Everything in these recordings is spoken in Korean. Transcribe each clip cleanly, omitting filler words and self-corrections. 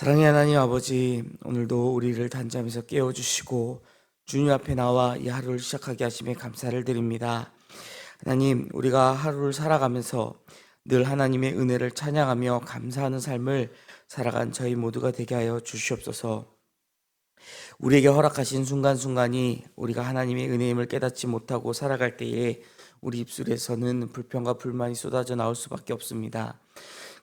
사랑의 하나님 아버지, 오늘도 우리를 단잠에서 깨워주시고 주님 앞에 나와 이 하루를 시작하게 하심에 감사를 드립니다. 하나님, 우리가 하루를 살아가면서 늘 하나님의 은혜를 찬양하며 감사하는 삶을 살아간 저희 모두가 되게 하여 주시옵소서. 우리에게 허락하신 순간순간이 우리가 하나님의 은혜임을 깨닫지 못하고 살아갈 때에 우리 입술에서는 불평과 불만이 쏟아져 나올 수밖에 없습니다.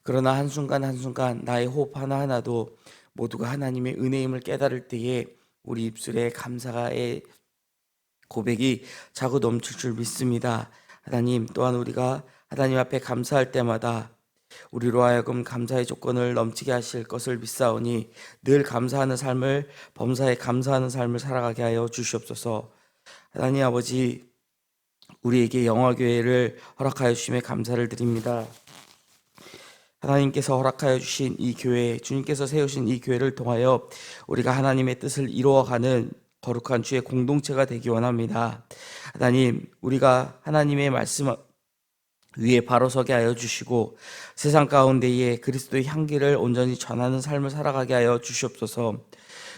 그러나 한순간 한순간 나의 호흡 하나하나도 모두가 하나님의 은혜임을 깨달을 때에 우리 입술에 감사의 고백이 자꾸 넘칠 줄 믿습니다. 하나님, 또한 우리가 하나님 앞에 감사할 때마다 우리로 하여금 감사의 조건을 넘치게 하실 것을 믿사오니 늘 감사하는 삶을, 범사에 감사하는 삶을 살아가게 하여 주시옵소서. 하나님 아버지, 우리에게 영화교회를 허락하여 주심에 감사를 드립니다. 하나님께서 허락하여 주신 이 교회, 주님께서 세우신 이 교회를 통하여 우리가 하나님의 뜻을 이루어가는 거룩한 주의 공동체가 되기 원합니다. 하나님, 우리가 하나님의 말씀 위에 바로 서게 하여 주시고 세상 가운데에 그리스도의 향기를 온전히 전하는 삶을 살아가게 하여 주시옵소서.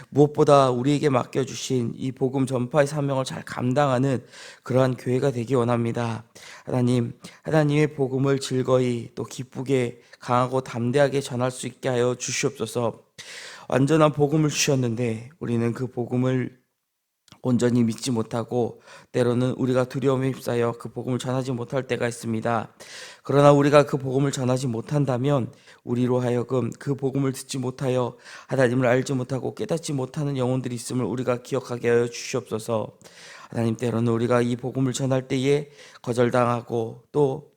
무엇보다 우리에게 맡겨주신 이 복음 전파의 사명을 잘 감당하는 그러한 교회가 되기 원합니다. 하나님, 하나님의 복음을 즐거이 또 기쁘게 강하고 담대하게 전할 수 있게 하여 주시옵소서. 완전한 복음을 주셨는데 우리는 그 복음을 온전히 믿지 못하고 때로는 우리가 두려움에 휩싸여 그 복음을 전하지 못할 때가 있습니다. 그러나 우리가 그 복음을 전하지 못한다면 우리로 하여금 그 복음을 듣지 못하여 하나님을 알지 못하고 깨닫지 못하는 영혼들이 있음을 우리가 기억하게 하여 주시옵소서. 하나님, 때로는 우리가 이 복음을 전할 때에 거절당하고 또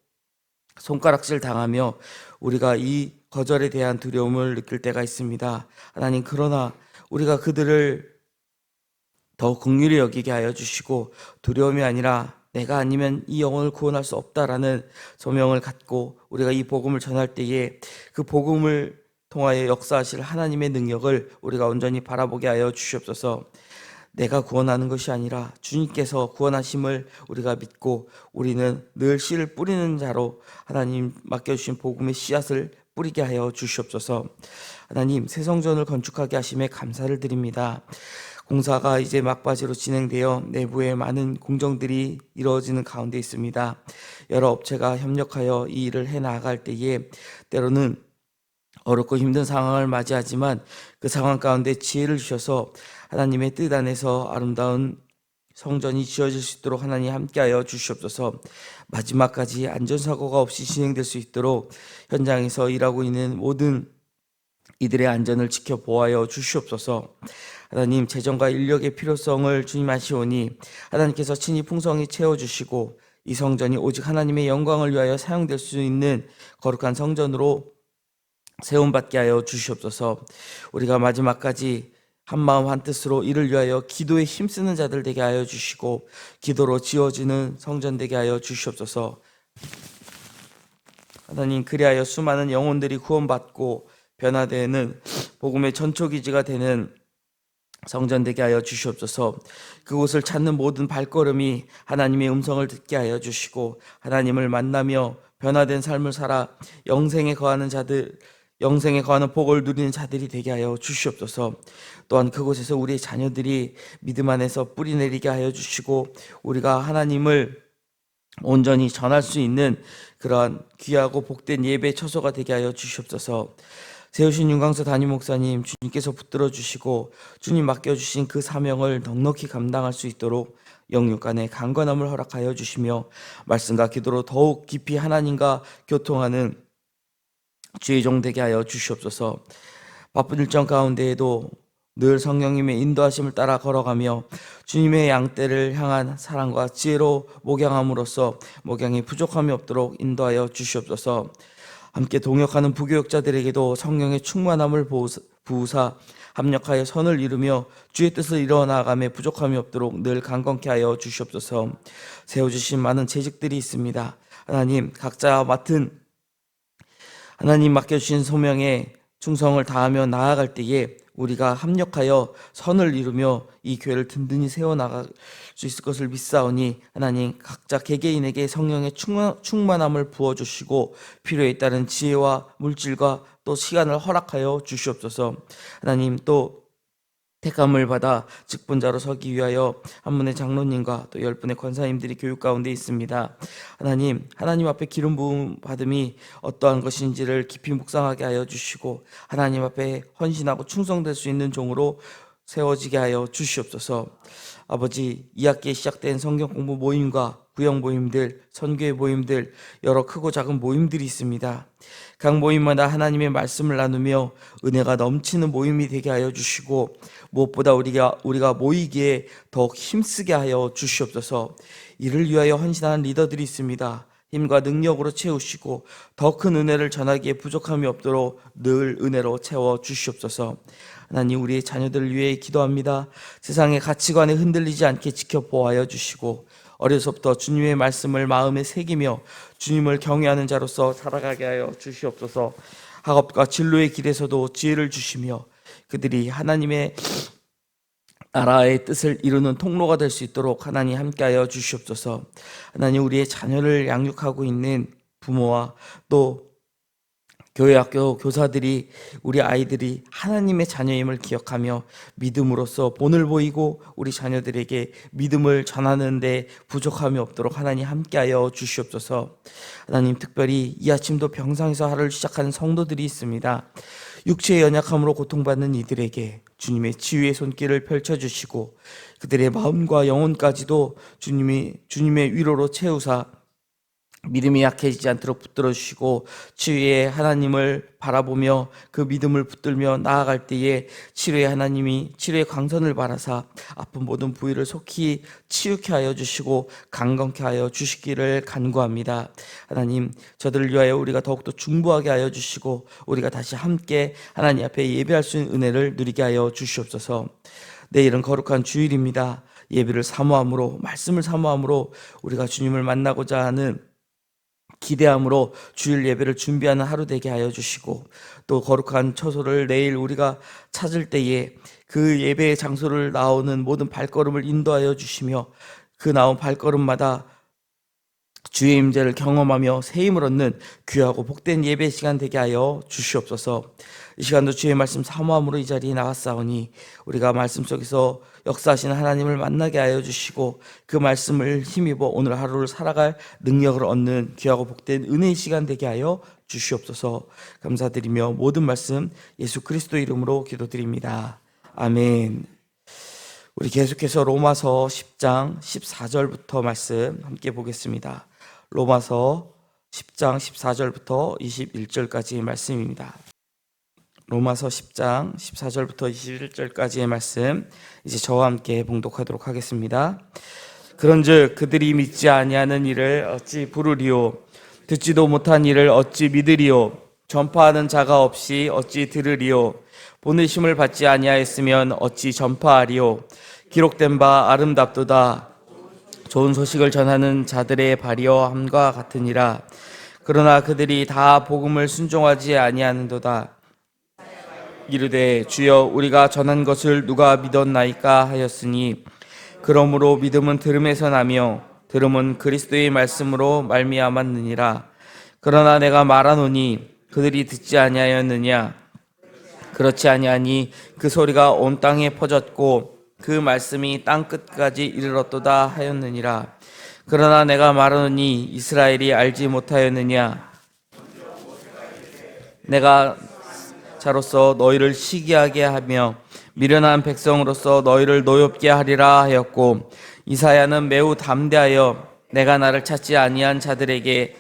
손가락질 당하며 우리가 이 거절에 대한 두려움을 느낄 때가 있습니다. 하나님, 그러나 우리가 그들을 더 긍휼히 여기게 하여 주시고 두려움이 아니라 내가 아니면 이 영혼을 구원할 수 없다라는 소명을 갖고 우리가 이 복음을 전할 때에 그 복음을 통하여 역사하실 하나님의 능력을 우리가 온전히 바라보게 하여 주시옵소서. 내가 구원하는 것이 아니라 주님께서 구원하심을 우리가 믿고 우리는 늘 씨를 뿌리는 자로 하나님 맡겨주신 복음의 씨앗을 뿌리게 하여 주시옵소서. 하나님, 새 성전을 건축하게 하심에 감사를 드립니다. 공사가 이제 막바지로 진행되어 내부에 많은 공정들이 이루어지는 가운데 있습니다. 여러 업체가 협력하여 이 일을 해나갈 때에 때로는 어렵고 힘든 상황을 맞이하지만 그 상황 가운데 지혜를 주셔서 하나님의 뜻 안에서 아름다운 성전이 지어질 수 있도록 하나님 함께하여 주시옵소서. 마지막까지 안전사고가 없이 진행될 수 있도록 현장에서 일하고 있는 모든 이들의 안전을 지켜보아여 주시옵소서. 하나님, 재정과 인력의 필요성을 주님 아시오니 하나님께서 친히 풍성히 채워주시고 이 성전이 오직 하나님의 영광을 위하여 사용될 수 있는 거룩한 성전으로 세움받게 하여 주시옵소서. 우리가 마지막까지 한마음 한뜻으로 이를 위하여 기도에 힘쓰는 자들 되게 하여 주시고 기도로 지어지는 성전 되게 하여 주시옵소서. 하나님, 그리하여 수많은 영혼들이 구원받고 변화되는 복음의 전초기지가 되는 성전 되게 하여 주시옵소서. 그곳을 찾는 모든 발걸음이 하나님의 음성을 듣게 하여 주시고 하나님을 만나며 변화된 삶을 살아 영생에 거하는 자들, 영생에 거하는 복을 누리는 자들이 되게 하여 주시옵소서. 또한 그곳에서 우리의 자녀들이 믿음 안에서 뿌리 내리게 하여 주시고 우리가 하나님을 온전히 전할 수 있는 그러한 귀하고 복된 예배 처소가 되게 하여 주시옵소서. 세우신 윤광수 담임 목사님, 주님께서 붙들어 주시고 주님 맡겨주신 그 사명을 넉넉히 감당할 수 있도록 영육간의 강건함을 허락하여 주시며 말씀과 기도로 더욱 깊이 하나님과 교통하는 주의 종 되게 하여 주시옵소서. 바쁜 일정 가운데에도 늘 성령님의 인도하심을 따라 걸어가며 주님의 양떼를 향한 사랑과 지혜로 목양함으로써 목양이 부족함이 없도록 인도하여 주시옵소서. 함께 동역하는 부교역자들에게도 성령의 충만함을 부으사 합력하여 선을 이루며 주의 뜻을 이뤄나가며 부족함이 없도록 늘 강건케 하여 주시옵소서. 세워주신 많은 재직들이 있습니다. 하나님, 각자 맡은 하나님 맡겨주신 소명에 충성을 다하며 나아갈 때에 우리가 합력하여 선을 이루며 이 교회를 든든히 세워나갈 수 있을 것을 믿사오니 하나님 각자 개개인에게 성령의 충만함을 부어주시고 필요에 따른 지혜와 물질과 또 시간을 허락하여 주시옵소서. 하나님 또 택함을 받아 직분자로 서기 위하여 한 분의 장로님과 또 10분의 권사님들이 교육 가운데 있습니다. 하나님 앞에 기름 부음 받음이 어떠한 것인지를 깊이 묵상하게 하여 주시고 하나님 앞에 헌신하고 충성될 수 있는 종으로 세워지게 하여 주시옵소서. 아버지, 2학기에 시작된 성경 공부 모임과 구역 모임들, 선교회 모임들, 여러 크고 작은 모임들이 있습니다. 각 모임마다 하나님의 말씀을 나누며 은혜가 넘치는 모임이 되게 하여 주시고 무엇보다 우리가 모이기에 더욱 힘쓰게 하여 주시옵소서. 이를 위하여 헌신하는 리더들이 있습니다. 힘과 능력으로 채우시고 더 큰 은혜를 전하기에 부족함이 없도록 늘 은혜로 채워 주시옵소서. 하나님, 우리의 자녀들을 위해 기도합니다. 세상의 가치관에 흔들리지 않게 지켜보아여 주시고 어려서부터 주님의 말씀을 마음에 새기며 주님을 경외하는 자로서 살아가게 하여 주시옵소서. 학업과 진로의 길에서도 지혜를 주시며 그들이 하나님의 나라의 뜻을 이루는 통로가 될 수 있도록 하나님 함께하여 주시옵소서. 하나님, 우리의 자녀를 양육하고 있는 부모와 또 교회 학교 교사들이 우리 아이들이 하나님의 자녀임을 기억하며 믿음으로써 본을 보이고 우리 자녀들에게 믿음을 전하는 데 부족함이 없도록 하나님 함께하여 주시옵소서. 하나님, 특별히 이 아침도 병상에서 하루를 시작하는 성도들이 있습니다. 육체의 연약함으로 고통받는 이들에게 주님의 치유의 손길을 펼쳐주시고 그들의 마음과 영혼까지도 주님의 위로로 채우사 믿음이 약해지지 않도록 붙들어 주시고 치유의 하나님을 바라보며 그 믿음을 붙들며 나아갈 때에 치료의 하나님이 치료의 광선을 바라사 아픈 모든 부위를 속히 치유케 하여 주시고 강건케 하여 주시기를 간구합니다. 하나님, 저들을 위하여 우리가 더욱더 중보하게 하여 주시고 우리가 다시 함께 하나님 앞에 예배할 수 있는 은혜를 누리게 하여 주시옵소서. 내일은 거룩한 주일입니다. 예배를 사모함으로, 말씀을 사모함으로 우리가 주님을 만나고자 하는 기대함으로 주일 예배를 준비하는 하루 되게 하여 주시고 또 거룩한 처소를 내일 우리가 찾을 때에 그 예배의 장소를 나오는 모든 발걸음을 인도하여 주시며 그 나온 발걸음마다 주의 임재를 경험하며 새 힘을 얻는 귀하고 복된 예배 시간 되게 하여 주시옵소서. 이 시간도 주의 말씀 사모함으로 이 자리에 나갔사오니 우리가 말씀 속에서 역사하시는 하나님을 만나게 하여 주시고 그 말씀을 힘입어 오늘 하루를 살아갈 능력을 얻는 귀하고 복된 은혜의 시간 되게 하여 주시옵소서. 감사드리며 모든 말씀 예수 그리스도 이름으로 기도드립니다. 아멘. 우리 계속해서 로마서 10장 14절부터 말씀 함께 보겠습니다. 로마서 10장 14절부터 21절까지의 말씀입니다. 로마서 10장 14절부터 21절까지의 말씀 이제 저와 함께 봉독하도록 하겠습니다. 그런즉 그들이 믿지 아니하는 일을 어찌 부르리요? 듣지도 못한 일을 어찌 믿으리요? 전파하는 자가 없이 어찌 들으리요? 보내심을 받지 아니하였으면 어찌 전파하리요? 기록된 바 아름답도다. 좋은 소식을 전하는 자들의 발이어함과 같으니라. 그러나 그들이 다 복음을 순종하지 아니하는도다. 이르되 주여 우리가 전한 것을 누가 믿었나이까 하였으니 그러므로 믿음은 들음에서 나며 들음은 그리스도의 말씀으로 말미암았느니라. 그러나 내가 말하노니 그들이 듣지 아니하였느냐? 그렇지 아니하니 그 소리가 온 땅에 퍼졌고 그 말씀이 땅 끝까지 이르렀도다 하였느니라. 그러나 내가 말하노니 이스라엘이 알지 못하였느냐? 내가 자로서 너희를 시기하게 하며 미련한 백성으로서 너희를 노엽게 하리라 하였고 이사야는 매우 담대하여 내가 나를 찾지 아니한 자들에게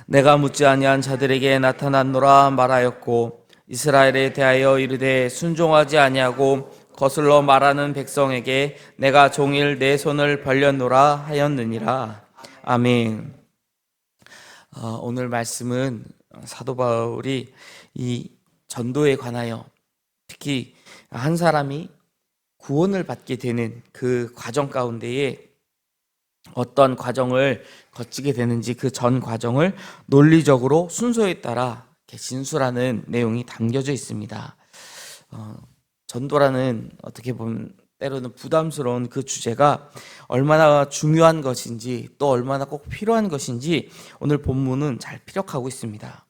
내가 묻지 아니한 자들에게 나타났노라 말하였고 이스라엘에 대하여 이르되 순종하지 아니하고 거슬러 말하는 백성에게 내가 종일 내 손을 벌렸노라 하였느니라. 아멘. 오늘 말씀은 사도 바울이 이 전도에 관하여 특히 한 사람이 구원을 받게 되는 그 과정 가운데에 어떤 과정을 거치게 되는지 그 전 과정을 논리적으로 순서에 따라 진술하는 내용이 담겨져 있습니다. 전도라는 어떻게 보면 때로는 부담스러운 그 주제가 얼마나 중요한 것인지 또 얼마나 꼭 필요한 것인지 오늘 본문은 잘 피력하고 있습니다.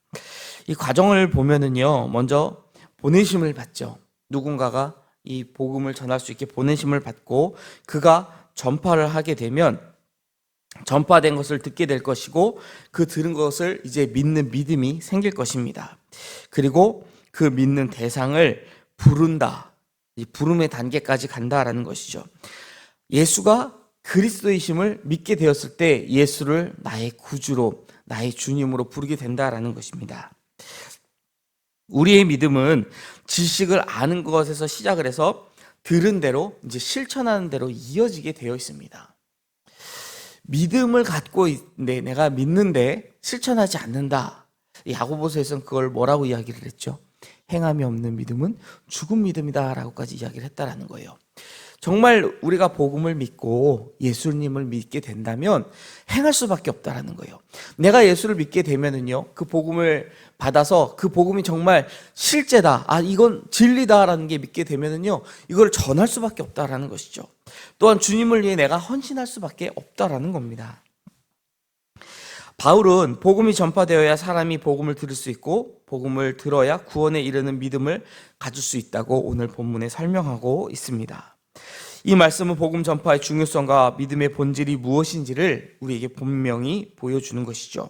이 과정을 보면은요, 먼저 보내심을 받죠. 누군가가 이 복음을 전할 수 있게 보내심을 받고 그가 전파를 하게 되면 전파된 것을 듣게 될 것이고 그 들은 것을 이제 믿는 믿음이 생길 것입니다. 그리고 그 믿는 대상을 부른다. 이 부름의 단계까지 간다라는 것이죠. 예수가 그리스도이심을 믿게 되었을 때 예수를 나의 구주로, 나의 주님으로 부르게 된다라는 것입니다. 우리의 믿음은 지식을 아는 것에서 시작을 해서 들은 대로 이제 실천하는 대로 이어지게 되어 있습니다. 믿음을 갖고 있는데 내가 믿는데 실천하지 않는다. 야고보서에서는 그걸 뭐라고 이야기를 했죠? 행함이 없는 믿음은 죽은 믿음이다 라고까지 이야기를 했다라는 거예요. 정말 우리가 복음을 믿고 예수님을 믿게 된다면 행할 수밖에 없다라는 거예요. 내가 예수를 믿게 되면은요, 그 복음을 받아서 그 복음이 정말 실제다, 이건 진리다라는 게 믿게 되면은요, 이걸 전할 수밖에 없다라는 것이죠. 또한 주님을 위해 내가 헌신할 수밖에 없다라는 겁니다. 바울은 복음이 전파되어야 사람이 복음을 들을 수 있고 복음을 들어야 구원에 이르는 믿음을 가질 수 있다고 오늘 본문에 설명하고 있습니다. 이 말씀은 복음 전파의 중요성과 믿음의 본질이 무엇인지를 우리에게 분명히 보여주는 것이죠.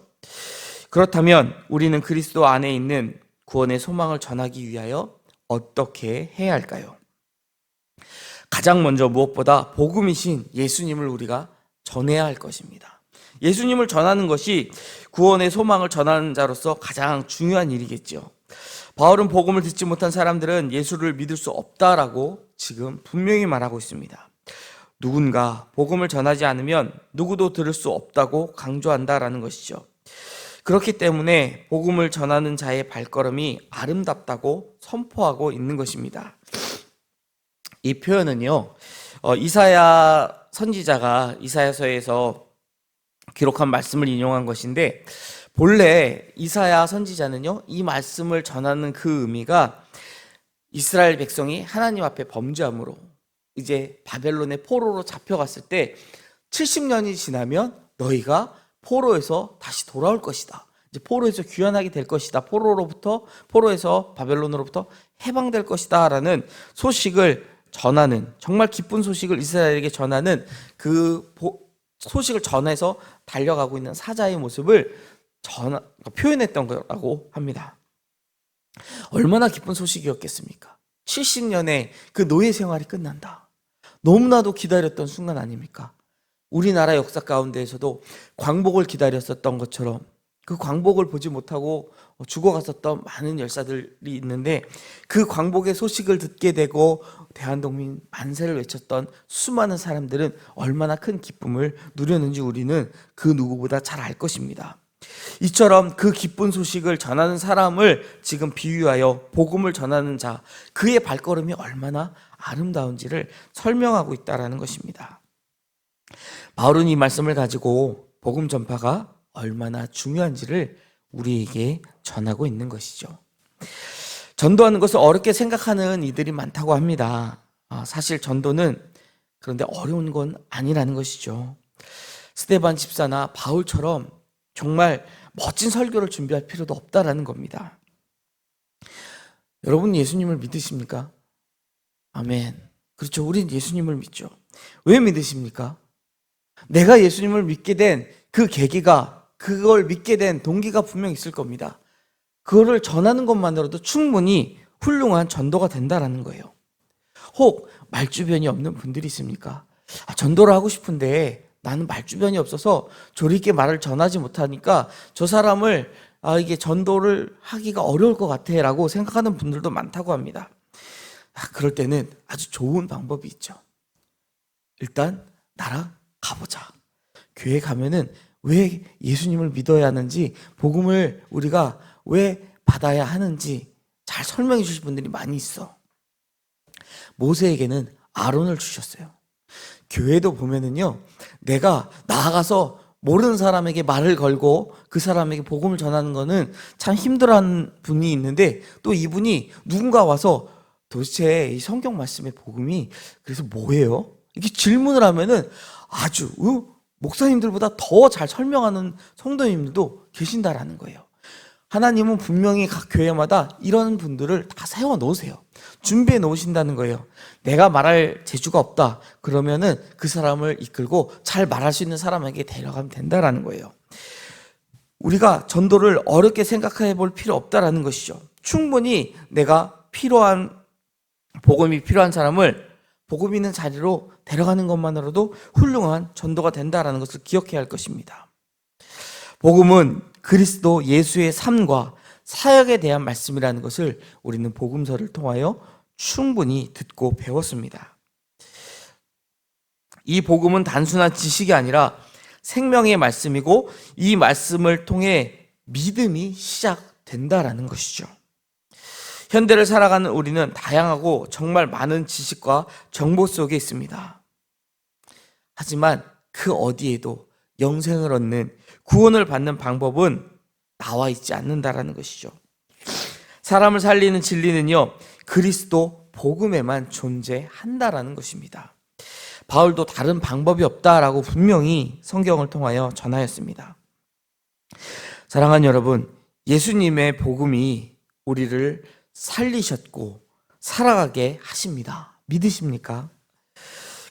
그렇다면 우리는 그리스도 안에 있는 구원의 소망을 전하기 위하여 어떻게 해야 할까요? 가장 먼저 무엇보다 복음이신 예수님을 우리가 전해야 할 것입니다. 예수님을 전하는 것이 구원의 소망을 전하는 자로서 가장 중요한 일이겠죠. 바울은 복음을 듣지 못한 사람들은 예수를 믿을 수 없다라고 지금 분명히 말하고 있습니다. 누군가 복음을 전하지 않으면 누구도 들을 수 없다고 강조한다라는 것이죠. 그렇기 때문에 복음을 전하는 자의 발걸음이 아름답다고 선포하고 있는 것입니다. 이 표현은요, 이사야 선지자가 이사야서에서 기록한 말씀을 인용한 것인데, 본래 이사야 선지자는요, 이 말씀을 전하는 그 의미가 이스라엘 백성이 하나님 앞에 범죄함으로 이제 바벨론의 포로로 잡혀갔을 때 70년이 지나면 너희가 포로에서 다시 돌아올 것이다. 이제 포로에서 귀환하게 될 것이다. 포로에서 바벨론으로부터 해방될 것이다. 라는 소식을 전하는, 정말 기쁜 소식을 이스라엘에게 전하는 그 소식을 전해서 달려가고 있는 사자의 모습을 표현했던 거라고 합니다. 얼마나 기쁜 소식이었겠습니까? 70년의 그 노예 생활이 끝난다. 너무나도 기다렸던 순간 아닙니까? 우리나라 역사 가운데에서도 광복을 기다렸었던 것처럼 그 광복을 보지 못하고 죽어갔었던 많은 열사들이 있는데, 그 광복의 소식을 듣게 되고 대한독민 만세를 외쳤던 수많은 사람들은 얼마나 큰 기쁨을 누렸는지 우리는 그 누구보다 잘 알 것입니다. 이처럼 그 기쁜 소식을 전하는 사람을 지금 비유하여 복음을 전하는 자, 그의 발걸음이 얼마나 아름다운지를 설명하고 있다는 것입니다. 바울은 이 말씀을 가지고 복음 전파가 얼마나 중요한지를 우리에게 전하고 있는 것이죠. 전도하는 것을 어렵게 생각하는 이들이 많다고 합니다. 사실 전도는 그런데 어려운 건 아니라는 것이죠. 스데반 집사나 바울처럼 정말 멋진 설교를 준비할 필요도 없다라는 겁니다. 여러분 예수님을 믿으십니까? 아멘. 그렇죠. 우린 예수님을 믿죠. 왜 믿으십니까? 내가 예수님을 믿게 된 그 계기가, 그걸 믿게 된 동기가 분명 있을 겁니다. 그거를 전하는 것만으로도 충분히 훌륭한 전도가 된다라는 거예요. 혹 말주변이 없는 분들이 있습니까? 전도를 하고 싶은데 나는 말주변이 없어서 조리 있게 말을 전하지 못하니까 저 사람을 이게 전도를 하기가 어려울 것 같아 라고 생각하는 분들도 많다고 합니다. 그럴 때는 아주 좋은 방법이 있죠. 일단 나랑 가보자. 교회 가면은 왜 예수님을 믿어야 하는지, 복음을 우리가 왜 받아야 하는지 잘 설명해 주실 분들이 많이 있어. 모세에게는 아론을 주셨어요. 교회도 보면은요, 내가 나아가서 모르는 사람에게 말을 걸고 그 사람에게 복음을 전하는 거는 참 힘들어하는 분이 있는데, 또 이분이 누군가 와서 도대체 이 성경 말씀의 복음이 그래서 뭐예요? 이렇게 질문을 하면은 아주 목사님들보다 더 잘 설명하는 성도님들도 계신다라는 거예요. 하나님은 분명히 각 교회마다 이런 분들을 다 세워 놓으세요. 준비해 놓으신다는 거예요. 내가 말할 재주가 없다. 그러면은 그 사람을 이끌고 잘 말할 수 있는 사람에게 데려가면 된다라는 거예요. 우리가 전도를 어렵게 생각해 볼 필요 없다라는 것이죠. 충분히 내가 복음이 필요한 사람을 복음 있는 자리로 데려가는 것만으로도 훌륭한 전도가 된다라는 것을 기억해야 할 것입니다. 복음은 그리스도 예수의 삶과 사역에 대한 말씀이라는 것을 우리는 복음서를 통하여 충분히 듣고 배웠습니다. 이 복음은 단순한 지식이 아니라 생명의 말씀이고 이 말씀을 통해 믿음이 시작된다라는 것이죠. 현대를 살아가는 우리는 다양하고 정말 많은 지식과 정보 속에 있습니다. 하지만 그 어디에도 영생을 얻는 구원을 받는 방법은 나와 있지 않는다라는 것이죠. 사람을 살리는 진리는요, 그리스도 복음에만 존재한다라는 것입니다. 바울도 다른 방법이 없다라고 분명히 성경을 통하여 전하였습니다. 사랑하는 여러분, 예수님의 복음이 우리를 살리셨고 살아가게 하십니다. 믿으십니까?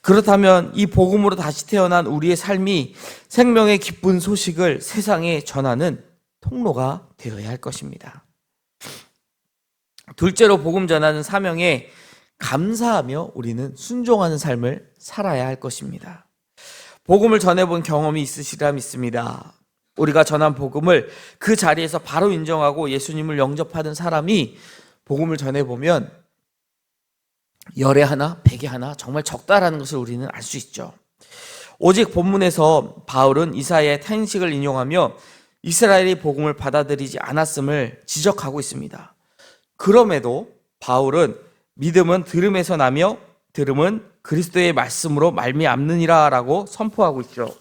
그렇다면 이 복음으로 다시 태어난 우리의 삶이 생명의 기쁜 소식을 세상에 전하는 통로가 되어야 할 것입니다. 둘째로 복음 전하는 사명에 감사하며 우리는 순종하는 삶을 살아야 할 것입니다. 복음을 전해본 경험이 있으시리라 믿습니다. 우리가 전한 복음을 그 자리에서 바로 인정하고 예수님을 영접하는 사람이 복음을 전해보면 열에 하나, 백에 하나 정말 적다라는 것을 우리는 알 수 있죠. 오직 본문에서 바울은 이사야의 탄식을 인용하며 이스라엘이 복음을 받아들이지 않았음을 지적하고 있습니다. 그럼에도 바울은 믿음은 들음에서 나며 들음은 그리스도의 말씀으로 말미암느니라 라고 선포하고 있죠.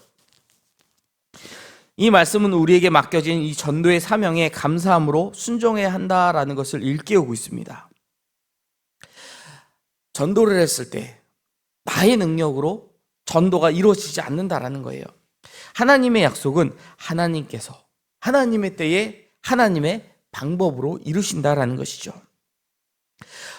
이 말씀은 우리에게 맡겨진 이 전도의 사명에 감사함으로 순종해야 한다라는 것을 일깨우고 있습니다. 전도를 했을 때 나의 능력으로 전도가 이루어지지 않는다라는 거예요. 하나님의 약속은 하나님께서 하나님의 때에 하나님의 방법으로 이루신다라는 것이죠.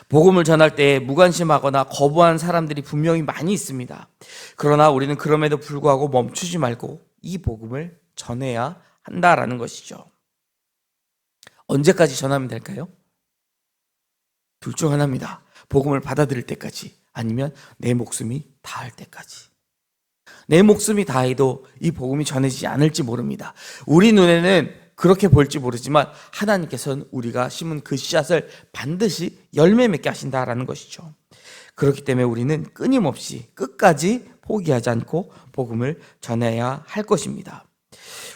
복음을 전할 때 무관심하거나 거부한 사람들이 분명히 많이 있습니다. 그러나 우리는 그럼에도 불구하고 멈추지 말고 이 복음을 전해야 한다라는 것이죠. 언제까지 전하면 될까요? 둘 중 하나입니다. 복음을 받아들일 때까지, 아니면 내 목숨이 다할 때까지. 내 목숨이 다해도 이 복음이 전해지지 않을지 모릅니다. 우리 눈에는 그렇게 볼지 모르지만 하나님께서는 우리가 심은 그 씨앗을 반드시 열매 맺게 하신다라는 것이죠. 그렇기 때문에 우리는 끊임없이 끝까지 포기하지 않고 복음을 전해야 할 것입니다.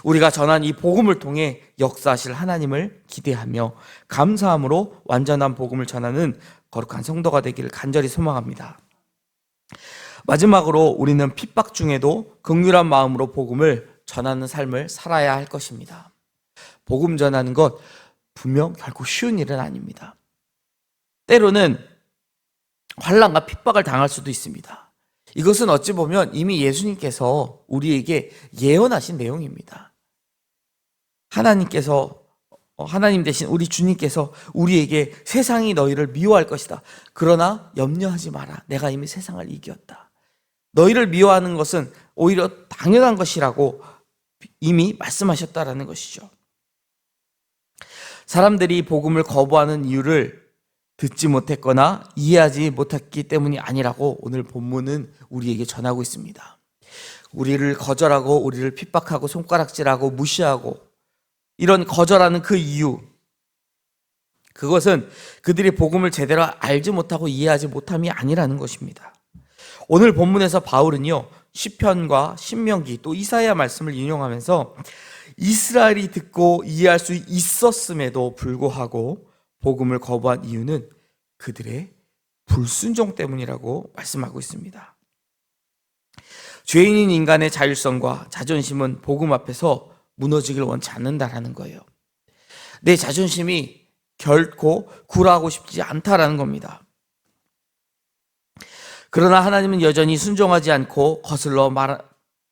우리가 전한 이 복음을 통해 역사하실 하나님을 기대하며 감사함으로 완전한 복음을 전하는 거룩한 성도가 되기를 간절히 소망합니다. 마지막으로 우리는 핍박 중에도 긍휼한 마음으로 복음을 전하는 삶을 살아야 할 것입니다. 복음 전하는 것 분명 결코 쉬운 일은 아닙니다. 때로는 환난과 핍박을 당할 수도 있습니다. 이것은 어찌 보면 이미 예수님께서 우리에게 예언하신 내용입니다. 하나님 대신 우리 주님께서 우리에게 세상이 너희를 미워할 것이다. 그러나 염려하지 마라. 내가 이미 세상을 이겼다. 너희를 미워하는 것은 오히려 당연한 것이라고 이미 말씀하셨다라는 것이죠. 사람들이 복음을 거부하는 이유를 듣지 못했거나 이해하지 못했기 때문이 아니라고 오늘 본문은 우리에게 전하고 있습니다. 우리를 거절하고 우리를 핍박하고 손가락질하고 무시하고 이런 거절하는 그 이유, 그것은 그들이 복음을 제대로 알지 못하고 이해하지 못함이 아니라는 것입니다. 오늘 본문에서 바울은요, 시편과 신명기 또 이사야 말씀을 인용하면서 이스라엘이 듣고 이해할 수 있었음에도 불구하고 복음을 거부한 이유는 그들의 불순종 때문이라고 말씀하고 있습니다. 죄인인 인간의 자율성과 자존심은 복음 앞에서 무너지길 원치 않는다라는 거예요. 내 자존심이 결코 굴하고 싶지 않다라는 겁니다. 그러나 하나님은 여전히 순종하지 않고 거슬러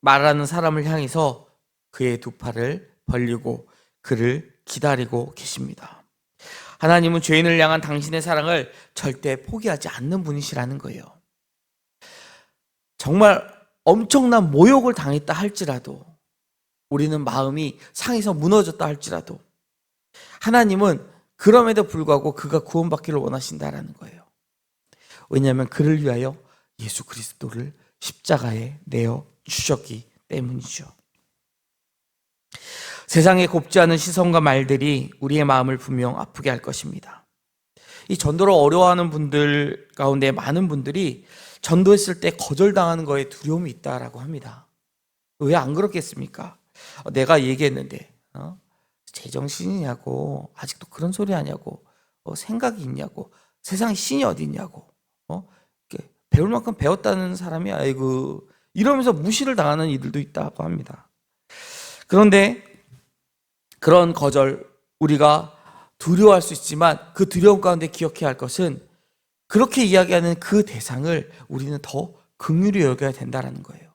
말하는 사람을 향해서 그의 두 팔을 벌리고 그를 기다리고 계십니다. 하나님은 죄인을 향한 당신의 사랑을 절대 포기하지 않는 분이시라는 거예요. 정말 엄청난 모욕을 당했다 할지라도, 우리는 마음이 상해서 무너졌다 할지라도 하나님은 그럼에도 불구하고 그가 구원받기를 원하신다라는 거예요. 왜냐하면 그를 위하여 예수 그리스도를 십자가에 내어 주셨기 때문이죠. 세상에 곱지 않은 시선과 말들이 우리의 마음을 분명 아프게 할 것입니다. 이 전도를 어려워하는 분들 가운데 많은 분들이 전도했을 때 거절당하는 거에 두려움이 있다라고 합니다. 왜 안 그렇겠습니까? 내가 얘기했는데 제정신이냐고, 아직도 그런 소리 하냐고, 생각이 있냐고, 세상에 신이 어디 있냐고, 배울 만큼 배웠다는 사람이 아이고, 이러면서 무시를 당하는 이들도 있다고 합니다. 그런데 그런 거절, 우리가 두려워할 수 있지만 그 두려움 가운데 기억해야 할 것은, 그렇게 이야기하는 그 대상을 우리는 더 긍휼히 여겨야 된다는 거예요.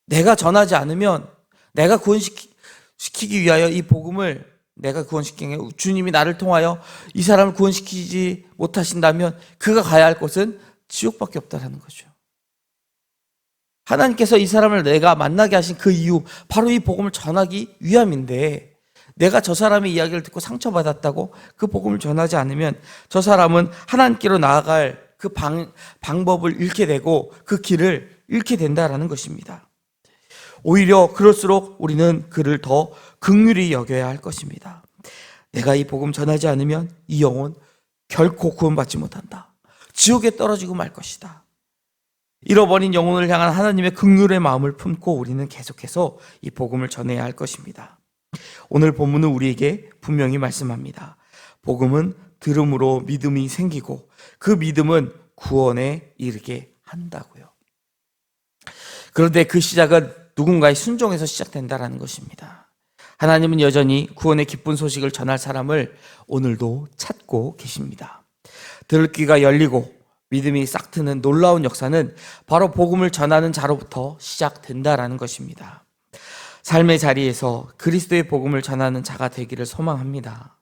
내가 전하지 않으면, 내가 구원시키기 위하여 이 복음을 내가 구원시키는 게, 주님이 나를 통하여 이 사람을 구원시키지 못하신다면 그가 가야 할 곳은 지옥밖에 없다라는 거죠. 하나님께서 이 사람을 내가 만나게 하신 그 이유, 바로 이 복음을 전하기 위함인데, 내가 저 사람의 이야기를 듣고 상처받았다고 그 복음을 전하지 않으면 저 사람은 하나님께로 나아갈 그 방법을 잃게 되고 그 길을 잃게 된다라는 것입니다. 오히려 그럴수록 우리는 그를 더 긍휼히 여겨야 할 것입니다. 내가 이 복음 전하지 않으면 이 영혼 결코 구원받지 못한다. 지옥에 떨어지고 말 것이다. 잃어버린 영혼을 향한 하나님의 긍휼의 마음을 품고 우리는 계속해서 이 복음을 전해야 할 것입니다. 오늘 본문은 우리에게 분명히 말씀합니다. 복음은 들음으로 믿음이 생기고 그 믿음은 구원에 이르게 한다고요. 그런데 그 시작은 누군가의 순종에서 시작된다는 것입니다. 하나님은 여전히 구원의 기쁜 소식을 전할 사람을 오늘도 찾고 계십니다. 들을 귀가 열리고 믿음이 싹 트는 놀라운 역사는 바로 복음을 전하는 자로부터 시작된다라는 것입니다. 삶의 자리에서 그리스도의 복음을 전하는 자가 되기를 소망합니다.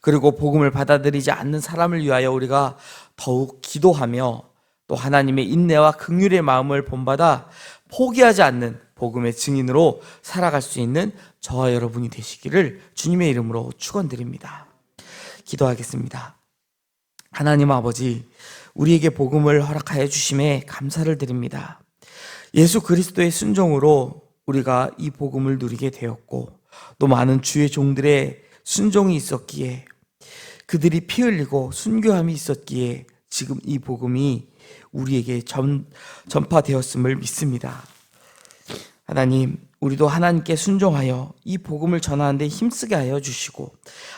그리고 복음을 받아들이지 않는 사람을 위하여 우리가 더욱 기도하며 또 하나님의 인내와 긍휼의 마음을 본받아 포기하지 않는 복음의 증인으로 살아갈 수 있는 저와 여러분이 되시기를 주님의 이름으로 축원드립니다. 기도하겠습니다. 하나님 아버지, 우리에게 복음을 허락하여 주심에 감사를 드립니다. 예수 그리스도의 순종으로 우리가 이 복음을 누리게 되었고, 또 많은 주의 종들의 순종이 있었기에, 그들이 피 흘리고 순교함이 있었기에 지금 이 복음이 우리에게 전파되었음을 믿습니다. 하나님, 우리도 하나님께 순종하여 이 복음을 전하는 데 힘쓰게 하여 주시고,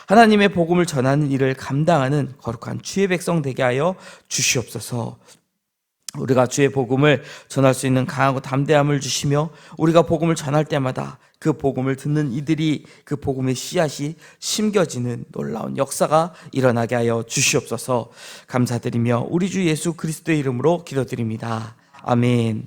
하나님의 복음을 전하는 일을 감당하는 거룩한 주의 백성 되게 하여 주시옵소서. 우리가 주의 복음을 전할 수 있는 강하고 담대함을 주시며, 우리가 복음을 전할 때마다 그 복음을 듣는 이들이 그 복음의 씨앗이 심겨지는 놀라운 역사가 일어나게 하여 주시옵소서. 감사드리며 우리 주 예수 그리스도의 이름으로 기도드립니다. 아멘.